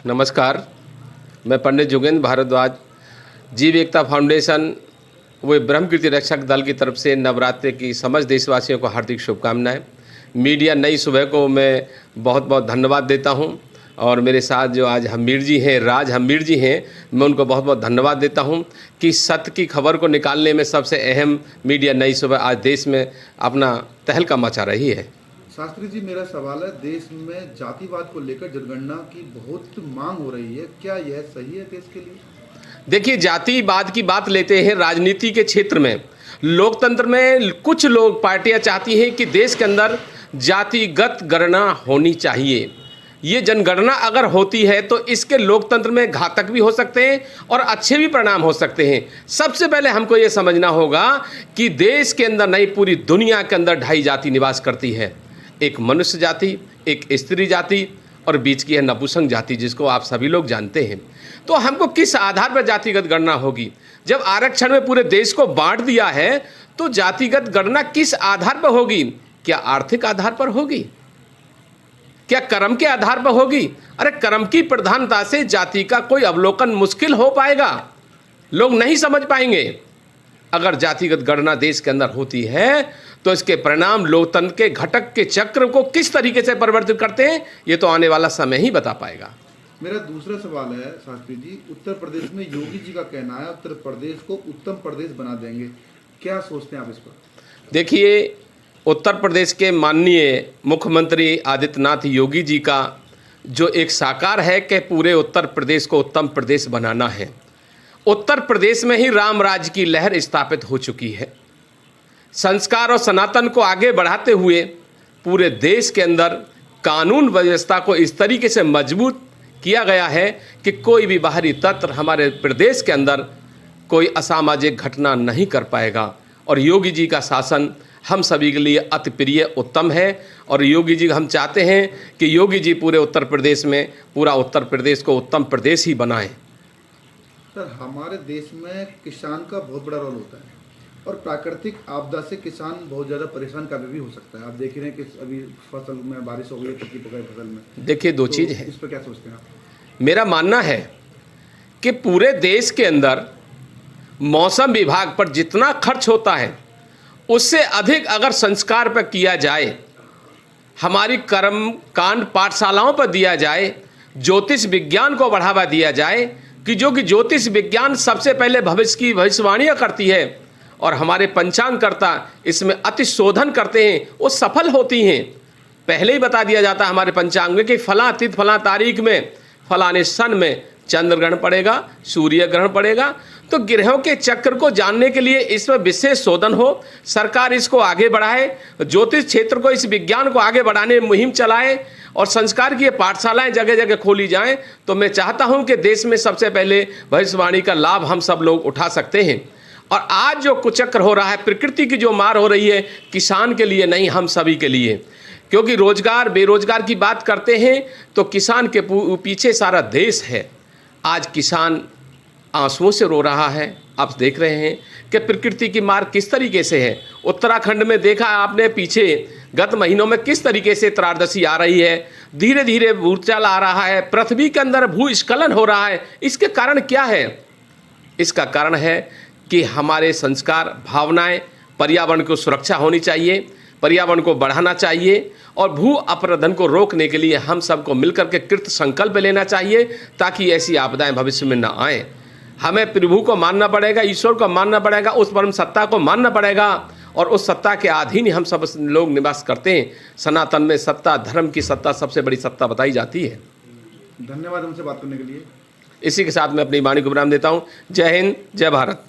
नमस्कार, मैं पंडित जोगेंद्र भारद्वाज, जीव एकता फाउंडेशन व ब्रह्म कीर्ति रक्षक दल की तरफ से नवरात्रि की समस्त देशवासियों को हार्दिक शुभकामनाएं। मीडिया नई सुबह को मैं बहुत बहुत धन्यवाद देता हूं और मेरे साथ जो आज हमीर जी हैं, राज हमीर जी हैं, मैं उनको बहुत बहुत धन्यवाद देता हूं कि सत्य की खबर को निकालने में सबसे अहम मीडिया नई सुबह आज देश में अपना तहलका मचा रही है। शास्त्री जी, मेरा सवाल है, देश में जातिवाद को लेकर जनगणना की बहुत मांग हो रही है, क्या यह सही है देश के लिए? देखिए, जातिवाद की बात लेते हैं राजनीति के क्षेत्र में। लोकतंत्र में कुछ लोग पार्टियां चाहती हैं कि देश के अंदर जातिगत गणना होनी चाहिए। ये जनगणना अगर होती है तो इसके लोकतंत्र में घातक भी हो सकते हैं और अच्छे भी परिणाम हो सकते हैं। सबसे पहले हमको ये समझना होगा कि देश के अंदर नहीं, पूरी दुनिया के अंदर ढाई जाति निवास करती है। एक मनुष्य जाति, एक स्त्री जाति और बीच की है नपुंसक जाति, जिसको आप सभी लोग जानते हैं। तो हमको किस आधार पर जातिगत गणना होगी? जब आरक्षण में पूरे देश को बांट दिया है तो जातिगत गणना किस आधार पर होगी? क्या आर्थिक आधार पर होगी? क्या कर्म के आधार पर होगी? अरे कर्म की प्रधानता से जाति का कोई अवलोकन मुश्किल हो पाएगा, लोग नहीं समझ पाएंगे। अगर जातिगत गणना देश के अंदर होती है तो इसके परिणाम लोकतंत्र के घटक के चक्र को किस तरीके से परिवर्तित करते हैं, ये तो आने वाला समय ही बता पाएगा। मेरा दूसरा सवाल है शास्त्री जी, उत्तर प्रदेश में योगी जी का कहना है उत्तर प्रदेश को उत्तम प्रदेश बना देंगे, क्या सोचते हैं आप इस पर? देखिए, उत्तर प्रदेश के माननीय मुख्यमंत्री आदित्यनाथ योगी जी का जो एक साकार है कि पूरे उत्तर प्रदेश को उत्तम प्रदेश बनाना है। उत्तर प्रदेश में ही राम राज्य की लहर स्थापित हो चुकी है। संस्कार और सनातन को आगे बढ़ाते हुए पूरे देश के अंदर कानून व्यवस्था को इस तरीके से मजबूत किया गया है कि कोई भी बाहरी तत्व हमारे प्रदेश के अंदर कोई असामाजिक घटना नहीं कर पाएगा। और योगी जी का शासन हम सभी के लिए अति प्रिय, उत्तम है। और योगी जी, हम चाहते हैं कि योगी जी पूरे उत्तर प्रदेश में, पूरा उत्तर प्रदेश को उत्तम प्रदेश ही बनाएं। सर, हमारे देश में किसान का बहुत बड़ा रोल होता है और प्राकृतिक आपदा से किसान बहुत ज़्यादा परेशान कभी भी हो सकता है। आप देख रहे हैं कि अभी फसल में बारिश हो गई, पकी पकाई फसल में। देखिए, दो चीज़ है, इस पर क्या सोचते हैं आप? मेरा मानना है कि पूरे देश के अंदर मौसम विभाग पर जितना खर्च होता है उससे अधिक अगर संस्कार पर किया जाए, हमारी कर्म कांड पाठशालाओं पर दिया जाए, ज्योतिष विज्ञान को बढ़ावा दिया जाए कि जो कि ज्योतिष विज्ञान सबसे पहले भविष्य की भविष्यवाणियाँ करती है और हमारे पंचांगकर्ता इसमें अति शोधन करते हैं, वो सफल होती हैं। पहले ही बता दिया जाता है हमारे पंचांग में कि फला तिथि फला तारीख में फलाने सन में चंद्र ग्रहण पड़ेगा, सूर्य ग्रहण पड़ेगा। तो ग्रहों के चक्र को जानने के लिए इसमें विशेष शोधन हो, सरकार इसको आगे बढ़ाए, ज्योतिष क्षेत्र को, इस विज्ञान को आगे बढ़ाने में मुहिम चलाए और संस्कार की पाठशालाएं जगह जगह खोली जाएं। तो मैं चाहता हूं कि देश में सबसे पहले भविष्यवाणी का लाभ हम सब लोग उठा सकते हैं। और आज जो कुचक्र हो रहा है, प्रकृति की जो मार हो रही है, किसान के लिए नहीं, हम सभी के लिए। क्योंकि रोजगार, बेरोजगार की बात करते हैं तो किसान के पीछे सारा देश है। आज किसान आंसुओं से रो रहा है। आप देख रहे हैं कि प्रकृति की मार किस तरीके से है। उत्तराखंड में देखा आपने पीछे गत महीनों में किस तरीके से त्रासदी आ रही है, धीरे धीरे भूचाल आ रहा है, पृथ्वी के अंदर भूस्खलन हो रहा है। इसके कारण क्या है? इसका कारण है कि हमारे संस्कार, भावनाएं, पर्यावरण को सुरक्षा होनी चाहिए, पर्यावरण को बढ़ाना चाहिए और भू अपरदन को रोकने के लिए हम सबको मिलकर के कृत संकल्प लेना चाहिए ताकि ऐसी आपदाएं भविष्य में न आए। हमें प्रभु को मानना पड़ेगा, ईश्वर को मानना पड़ेगा, उस परम सत्ता को मानना पड़ेगा और उस सत्ता के अधीन ही हम सब लोग निवास करते हैं। सनातन में सत्ता, धर्म की सत्ता सबसे बड़ी सत्ता बताई जाती है। धन्यवाद हमसे बात करने के लिए। इसी के साथ मैं अपनी वाणी को विराम देता हूँ। जय हिंद, जय भारत।